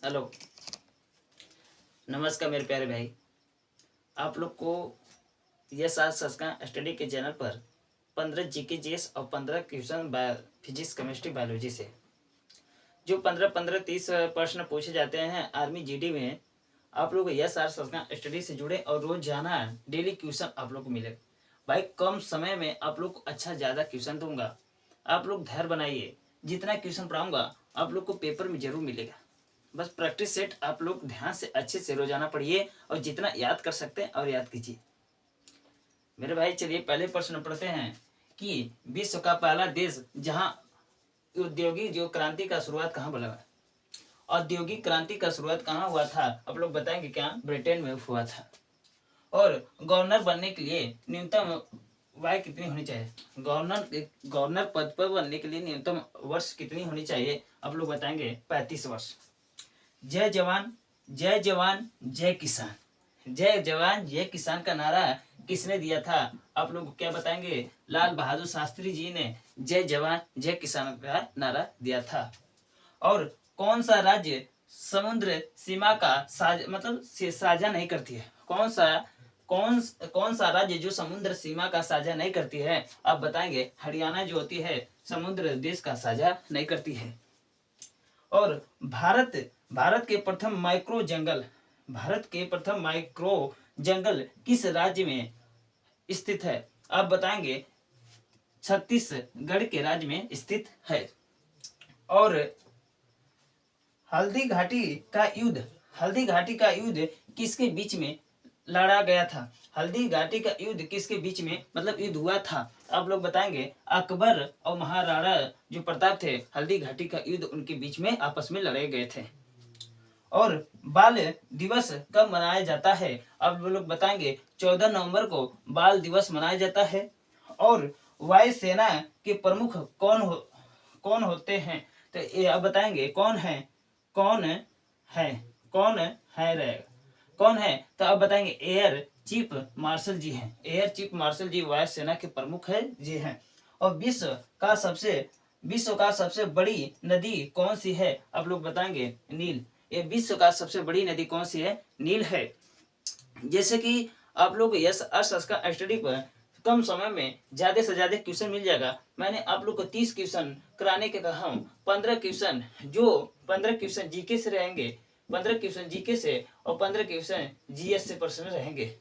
Hello, नमस्कार मेरे प्यारे भाई। आप लोग को यस आज संस्कार स्टडी के चैनल पर 15 जीके जीएस और 15 क्वेश्चन फिजिक्स केमिस्ट्री बायोलॉजी से जो 15-15-30 प्रश्न पूछे जाते हैं आर्मी जीडी में, आप लोग यस आज संस्कार स्टडी से जुड़े और रोजाना डेली क्वेश्चन आप लोग को मिलेगा। भाई कम समय में आप लोग को अच्छा ज़्यादा क्वेश्चन दूंगा, आप लोग धैर्य बनाइए। जितना क्वेश्चन पढ़ाऊंगा आप लोग को पेपर में जरूर मिलेगा। बस प्रैक्टिस सेट आप लोग ध्यान से अच्छे से रोजाना पढ़िए और जितना याद कर सकते हैं और याद कीजिए मेरे भाई। चलिए पहले प्रश्न पढ़ते हैं कि विश्व का पहला देश जहां औद्योगिक जो क्रांति का शुरुआत कहाँ बोला है? औद्योगिक क्रांति का शुरुआत कहाँ हुआ था? आप लोग बताएंगे क्या? ब्रिटेन में हुआ था। और गवर्नर बनने के लिए न्यूनतम वाय कितनी होनी चाहिए? गवर्नर पद पर बनने के लिए न्यूनतम वर्ष कितनी होनी चाहिए? आप लोग बताएंगे 35 वर्ष। जय जवान जय जवान जय किसान, जय जवान जय किसान का नारा किसने दिया था? आप लोग क्या बताएंगे? लाल बहादुर शास्त्री जी ने जय जवान जय किसान का नारा दिया था। और कौन सा राज्य समुद्र सीमा का साझा नहीं करती है? कौन सा राज्य जो समुद्र सीमा का साझा नहीं करती है? आप बताएंगे हरियाणा जो होती है समुद्र देश का साझा नहीं करती है। और भारत के प्रथम माइक्रो जंगल किस राज्य में स्थित है? आप बताएंगे छत्तीसगढ़ के राज्य में स्थित है। और हल्दी घाटी का युद्ध किसके बीच में लड़ा गया था? हल्दी घाटी का युद्ध किसके बीच में युद्ध हुआ था? आप लोग बताएंगे अकबर और महाराणा जो प्रताप थे, हल्दी घाटी का युद्ध उनके बीच में आपस में लड़े गए थे। और बाल दिवस कब मनाया जाता है? आप लोग बताएंगे 14 नवंबर को बाल दिवस मनाया जाता है। और वायुसेना के प्रमुख कौन होते हैं? तो ये आप बताएंगे कौन है? तो आप बताएंगे एयर चीफ मार्शल जी हैं। एयर चीफ मार्शल जी वायुसेना के प्रमुख है जी हैं। और विश्व का सबसे बड़ी नदी कौन सी है? आप लोग बताएंगे नील। ये विश्व का सबसे बड़ी नदी कौन सी है? नील है। जैसे कि आप लोग यस का स्टडी पर कम समय में ज्यादा से ज्यादा क्वेश्चन मिल जाएगा। मैंने आप लोग को 30 क्वेश्चन कराने के कहा हूँ। 15 क्वेश्चन जीके से रहेंगे, 15 क्वेश्चन जीके से और 15 क्वेश्चन जीएस से प्रश्न रहेंगे।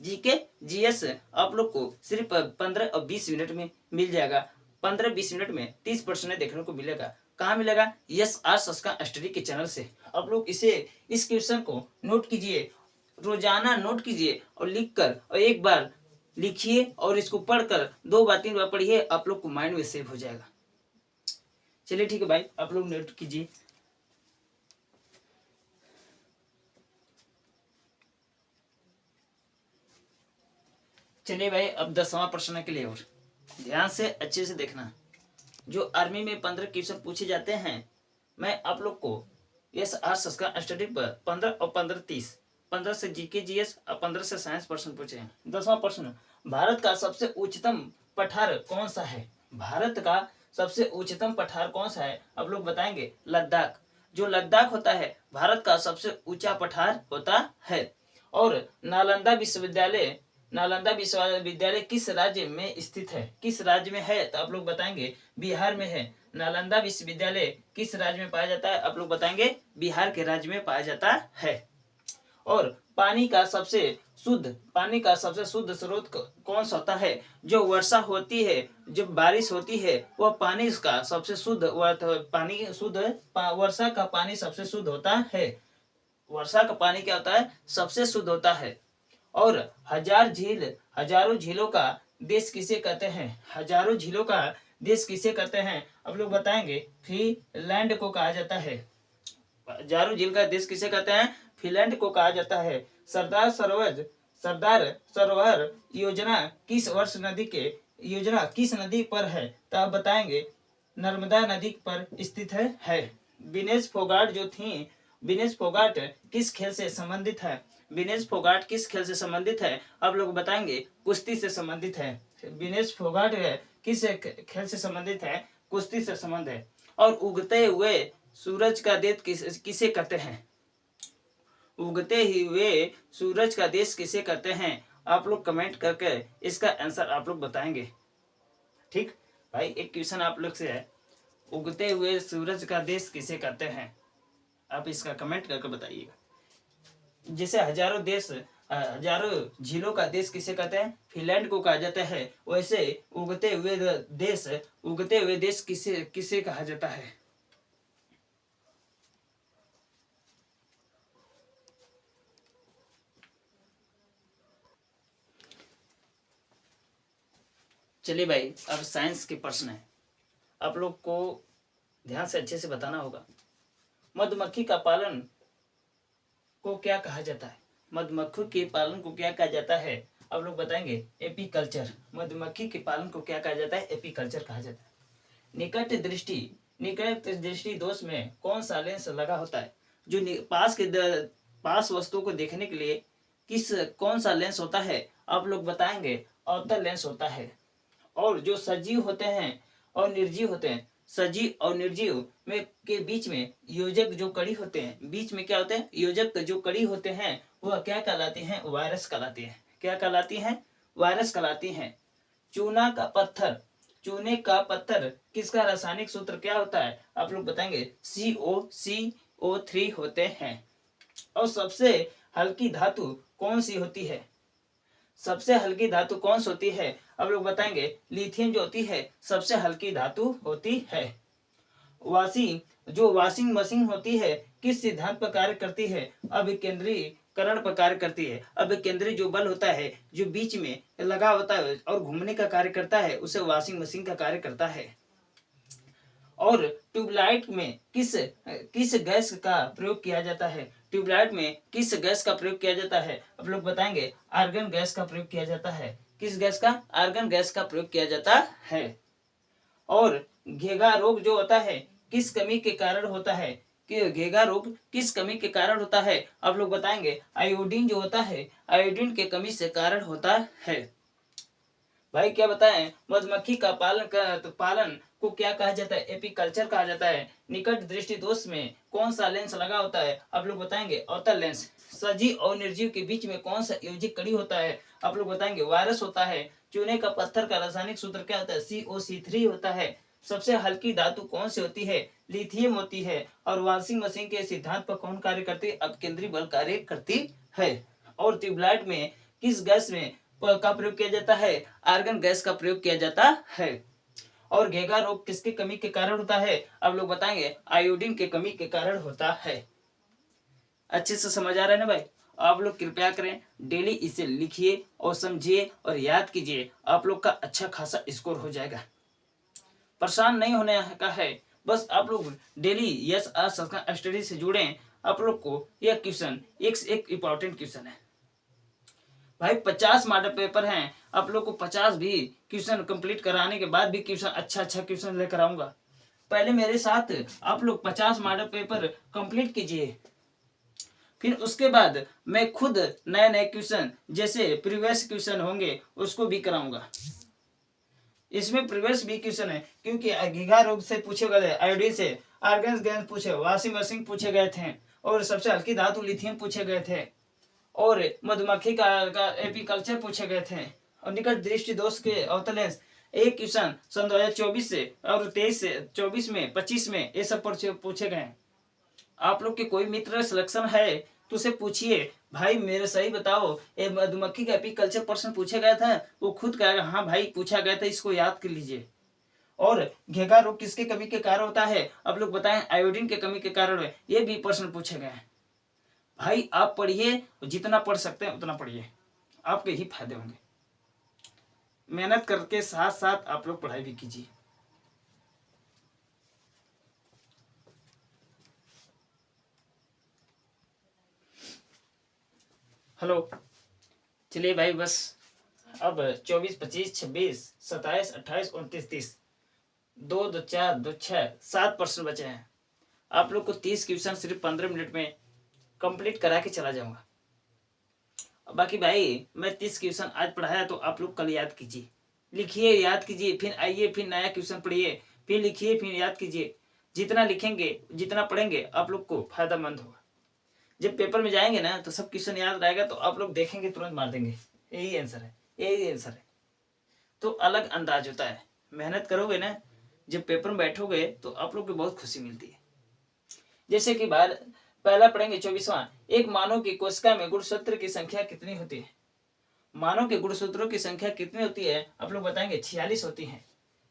जीके जीएस आप लोग को सिर्फ 15 और 20 मिनट में मिल जाएगा। 15-20 मिनट में 30 प्रश्न देखने को मिलेगा। कहाँ मिलेगा? यस आर का स्टडी के चैनल से। आप लोग इस क्वेश्चन को नोट कीजिए, रोजाना नोट कीजिए और लिख कर और एक बार लिखिए और इसको पढ़कर 2 बार 3 बार पढ़िए, आप लोग को माइंड में सेव हो जाएगा। चलिए ठीक है भाई, आप लोग नोट कीजिए। चलिए भाई, अब 10वां प्रश्न के लिए और ध्यान से अच्छे से देखना। जो आर्मी में 15 क्वेश्चन पूछे जाते हैं, मैं आप लोग को यस आर का स्टडी पर 15 और 15-30, 15 से जीके जीएस और 15 से साइंस प्रश्न पूछे हैं। 10वां प्रश्न, भारत का सबसे उच्चतम पठार कौन सा है? भारत का सबसे उच्चतम पठार कौन सा है? आप लोग बताएंगे लद्दाख। जो लद्दाख होता है भारत का सबसे ऊंचा पठार होता है। और नालंदा विश्वविद्यालय किस राज्य में स्थित है? किस राज्य में है? तो आप लोग बताएंगे बिहार में है। नालंदा विश्वविद्यालय किस राज्य में पाया जाता है? आप लोग बताएंगे बिहार के राज्य में पाया जाता है। और पानी का सबसे शुद्ध स्रोत कौन सा होता है? जो वर्षा होती है, जब बारिश होती है, वह पानी का सबसे शुद्ध वर्षा का पानी सबसे शुद्ध होता है। वर्षा का पानी क्या होता है? सबसे शुद्ध होता है। और हजारों झीलों का देश किसे कहते हैं? हजारों झीलों का देश किसे कहते हैं? आप लोग बताएंगे फिनलैंड को कहा जाता है। हजारों झील का देश किसे कहते हैं? फिनलैंड को कहा जाता है। सरदार सरोवर योजना किस नदी पर है? तो आप बताएंगे नर्मदा नदी पर स्थित है। विनेश फोगाट किस खेल से संबंधित है? विनेश फोगाट किस खेल से संबंधित है? आप लोग बताएंगे कुश्ती से संबंधित है। विनेश फोगाट किस खेल से संबंधित है? कुश्ती से संबंध है। और उगते हुए सूरज का देश किसे कहते हैं? उगते हुए सूरज का देश किसे कहते हैं? आप लोग कमेंट करके इसका आंसर आप लोग बताएंगे। ठीक भाई, एक क्वेश्चन आप लोग से है, उगते हुए सूरज का देश किसे कहते हैं? आप इसका कमेंट करके बताइएगा। जैसे हजारों झीलों का देश किसे कहते हैं? फिनलैंड को कहा जाता है। वैसे उगते हुए देश किसे किसे कहा जाता है? चलिए भाई, अब साइंस के प्रश्न है, आप लोग को ध्यान से अच्छे से बताना होगा। मधुमक्खी का पालन को क्या कहा जाता है? मधुमक्खी के पालन को क्या कहा जाता है? आप लोग बताएंगे। एपीकल्चर। मधुमक्खी के पालन को क्या कहा जाता है? एपीकल्चर कहा जाता है। निकट दृष्टि दोष में कौन सा लेंस लगा होता है? जो पास वस्तुओं को देखने के लिए कौन सा लेंस होता है? आप लोग बताएंगे। अवतल लेंस होता है। और जो सजीव होते हैं और निर्जीव होते हैं, सजीव और निर्जीव में के बीच में योजक जो कड़ी होते हैं, बीच में क्या होते हैं? योजक जो कड़ी होते हैं वह क्या कहलाते हैं? वायरस कहलाती है। क्या कहलाती हैं? वायरस कहलाती हैं। चूने का पत्थर किसका रासायनिक सूत्र क्या होता है? आप लोग बताएंगे। CO3 होते हैं। और सबसे हल्की धातु कौन सी होती है? सबसे हल्की धातु कौन सी होती है? अब लोग बताएंगे। लिथियम जो होती है सबसे हल्की धातु होती है। वाशिंग मशीन होती है किस सिद्धांत पर कार्य करती है? अभिकेंद्रीकरण पर कार्य करती है। अभिकेंद्री जो बल होता है जो बीच में लगा होता है और घूमने का कार्य करता है, उसे वाशिंग मशीन का कार्य करता है। और ट्यूबलाइट में किस गैस का प्रयोग किया जाता है? ट्यूबलाइट में किस गैस का प्रयोग किया जाता है? आप लोग बताएंगे। आर्गन गैस का प्रयोग किया जाता है। किस गैस का? आर्गन गैस का प्रयोग किया जाता है। और घेगा रोग जो होता है किस कमी के कारण होता है? कि घेगा रोग किस कमी के कारण होता है? आप लोग बताएंगे। आयोडीन जो होता है, आयोडीन के कमी से कारण होता है। भाई क्या बताएं? मधुमक्खी का पालन को क्या कहा जाता है? एपीकल्चर कहा जाता है। निकट दृष्टि दोष में कौन सा लेंस लगा होता है? आप लोग बताएंगे। अवतल लेंस। सजीव और निर्जीव के बीच में कौन सा योजिक कड़ी होता है? आप लोग बताएंगे। वायरस होता है। चूने का पत्थर का रासायनिक सूत्र क्या होता है? COC3 होता है। सबसे हल्की धातु कौन सी होती है? लिथियम होती है। और वॉशिंग मशीन के सिद्धांत पर कौन कार्य करती है? अपकेंद्री बल कार्य करती है। और ट्यूबलाइट में किस गैस में का प्रयोग किया जाता है? आर्गन गैस का प्रयोग किया जाता है। और घेगा रोग किसकी कमी के कारण होता है? आप लोग बताएंगे। आयोडीन के कमी के कारण होता है। अच्छे से समझ आ रहा है ना भाई? आप लोग कृपया करें, डेली इसे लिखिए और समझिए और याद कीजिए। आप लोग का अच्छा खासा स्कोर हो जाएगा। परेशान नहीं होने का है, बस आप लोग डेली यस आज संस्कृत स्टडी से जुड़े। आप लोग को यह क्वेश्चन एक इंपॉर्टेंट क्वेश्चन है भाई। 50 मॉडल पेपर हैं। आप लोग को 50 भी क्वेश्चन कंप्लीट कराने के बाद भी क्वेश्चन अच्छा क्वेश्चन लेकर आऊंगा। पहले मेरे साथ आप लोग 50 मॉडल पेपर कंप्लीट कीजिए, फिर उसके बाद मैं खुद नए नए क्वेश्चन जैसे प्रीवियस क्वेश्चन होंगे उसको भी कराऊंगा। इसमें प्रीवियस भी क्वेश्चन है क्योंकि घेगा रोग से पूछे गए, आयोडीन से, आर्गन गैस पूछे, वॉशिंग मशीन पूछे गए थे, और सबसे हल्की धातु लिथियम पूछे गए थे, और मधुमक्खी का एपीकल्चर पूछे गए थे, और निकट दृष्टि दोष के अवतल लेंस। एक क्वेश्चन सन 2024 से और 23 से 24 में 25 में ये सब पूछे गए। आप लोग के कोई मित्र सिलेक्शन है तो उसे पूछिए, भाई मेरे सही बताओ ये मधुमक्खी का एपीकल्चर प्रश्न पूछा गया था? वो खुद कहेगा हाँ भाई पूछा गया था, इसको याद कर लीजिए। और घेगा रोग किसके कमी के कारण होता है? आप लोग बताएं। आयोडीन के कमी के कारण है। ये भी प्रश्न पूछे गए हैं। भाई आप पढ़िए, जितना पढ़ सकते हैं उतना पढ़िए, आपके ही फायदे होंगे। मेहनत करके साथ साथ आप लोग पढ़ाई भी कीजिए। हेलो, चलिए भाई, बस अब 24, 25, 26, 27, 28, 29, 30, 2, 2, 4, 2, 6, 7 प्रश्न बचे हैं। आप लोग को 30 क्वेश्चन सिर्फ 15 मिनट में कंप्लीट करा के चला जाऊंगा। बाकी भाई मैं 30 क्वेश्चन आज पढ़ाया तो आप लोग कल याद कीजिए, लिखिए, याद कीजिए, फिर आइए, फिर नया क्वेश्चन पढ़िए, फिर लिखिए, फिर याद कीजिए। जितना लिखेंगे, जितना पढ़ेंगे, आप लोग को फायदामंद होगा। जब पेपर में जाएंगे ना तो सब क्वेश्चन याद रहेगा, तो आप लोग देखेंगे तुरंत मार देंगे, यही आंसर है, यही आंसर है। तो अलग अंदाज होता है, मेहनत करोगे ना, जब पेपर में बैठोगे तो आप लोग को बहुत खुशी मिलती है। जैसे कि बार पहला पढ़ेंगे 24वां, एक मानव की कोशिका में गुणसूत्र की संख्या कितनी होती है? मानव के गुणसूत्रों की संख्या कितनी होती है? आप लोग बताएंगे 46 होती है।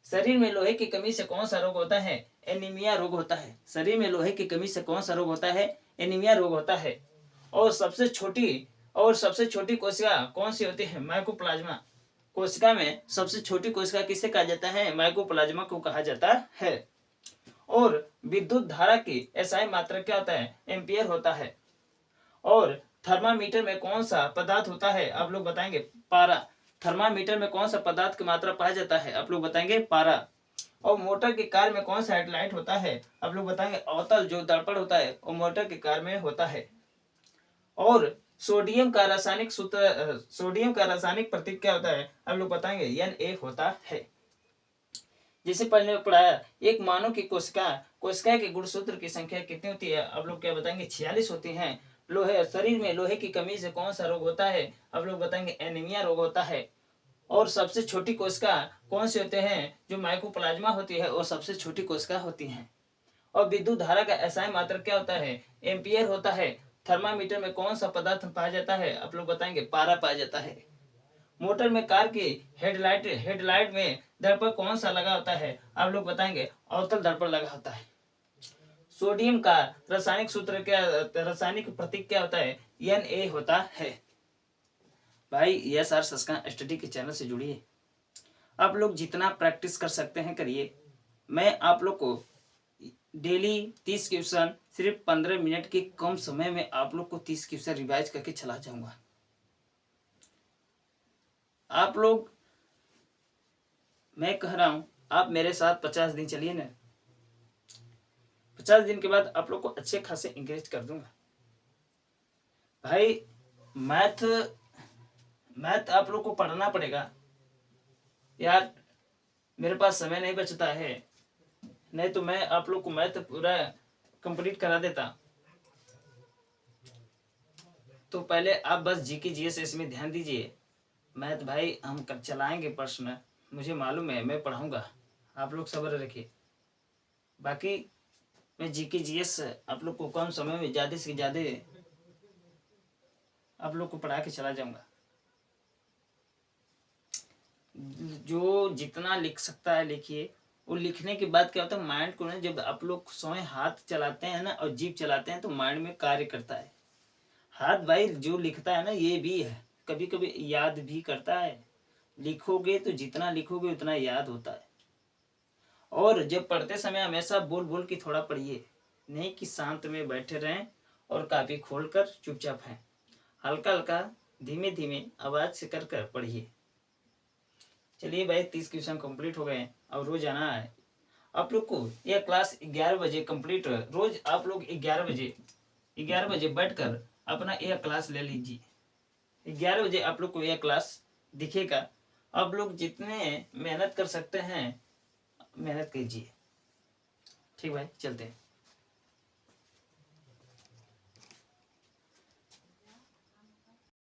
शरीर में लोहे की कमी से कौन सा रोग होता है? एनीमिया रोग होता है। शरीर में लोहे की कमी से कौन सा रोग होता है? एनीमिया रोग होता है। और सबसे छोटी कोशिका कौन सी होती है? माइकोप्लाज्मा। कोशिका में सबसे छोटी कोशिका किसे कहा जाता है? माइकोप्लाज्मा को कहा जाता है। और विद्युत धारा की एसआई मात्रा क्या होता है? एम्पियर होता है। और थर्मामीटर में कौन सा पदार्थ होता है? आप लोग बताएंगे पारा। थर्मामीटर में कौन सा पदार्थ की मात्रा पाया जाता है? आप लोग बताएंगे पारा। और मोटर की कार में कौन सा हेडलाइट होता है? आप लोग बताएंगे अवतल जो दर्पण होता है वो मोटर की कार में होता है। और सोडियम का रासायनिक प्रतीक क्या होता है? आप लोग बताएंगे Na होता है। जैसे पहले पढ़ाया, एक मानव की कोशिका के गुणसूत्र की संख्या कितनी होती है? आप लोग क्या बताएंगे? 46 होती हैं। लोहे, शरीर में लोहे की कमी से कौन सा रोग होता है? आप लोग बताएंगे एनीमिया रोग होता है। और सबसे छोटी कोशिका कौन से होते हैं? जो माइकोप्लाज्मा होती है वो सबसे छोटी कोशिका होती है। और विद्युत धारा का एसआई मात्रा क्या होता है? एम्पियर होता है। थर्मामीटर में कौन सा पदार्थ पाया जाता है? आप लोग बताएंगे पारा पाया जाता है। मोटर में कार की हेडलाइट में दर्पण कौन सा लगा होता है? आप लोग बताएंगे अवतल दर्पण लगा होता है। सोडियम का रासायनिक प्रतीक क्या होता है? Na होता है। भाई यस आर संस्कार स्टडी के चैनल से जुड़िए। आप लोग जितना प्रैक्टिस कर सकते हैं करिए। मैं आप लोग को डेली 30 क्वेश्चन सिर्फ 15 मिनट के कम समय में आप लोग को 30 क्वेश्चन रिवाइज करके चला जाऊंगा। आप लोग, मैं कह रहा हूं, आप मेरे साथ 50 दिन चलिए ना। 50 दिन के बाद आप लोग को अच्छे खासे इंकरेज कर दूंगा। भाई मैथ आप लोग को पढ़ना पड़ेगा यार। मेरे पास समय नहीं बचता है, नहीं तो मैं आप लोग को मैथ पूरा कंप्लीट करा देता। तो पहले आप बस जीके जीएस इसमें ध्यान दीजिए। मैथ भाई हम कब चलाएंगे प्रश्न, मुझे मालूम है, मैं पढ़ाऊंगा, आप लोग सब्र रखिए। बाकी मैं जीके जीएस आप लोग को कम समय में ज़्यादा से ज़्यादा आप लोग को पढ़ा के चला जाऊंगा। जो जितना लिख सकता है लिखिए। और लिखने के बाद क्या होता है, माइंड को ना, जब आप लोग स्वयं हाथ चलाते हैं ना और जीभ चलाते हैं तो माइंड में कार्य करता है। हाथ भाई जो लिखता है ना, ये भी है, कभी कभी याद भी करता है। लिखोगे तो जितना लिखोगे उतना याद होता है। और जब पढ़ते समय हमेशा बोल बोल के थोड़ा पढ़िए, नहीं कि शांत में बैठे रहें और कापी खोलकर चुपचाप हैं। हल्का हल्का धीमे धीमे आवाज से कर कर पढ़िए। चलिए भाई 30 क्वेश्चन कंप्लीट हो गए हैं। अब रोज आना है आप लोग को। यह क्लास 11 बजे कंप्लीट, रोज आप लोग 11 बजे बैठकर अपना यह क्लास ले लीजिए। 11 बजे आप लोग को यह क्लास दिखेगा। आप लोग जितने मेहनत कर सकते हैं मेहनत कीजिए। ठीक भाई, चलते हैं।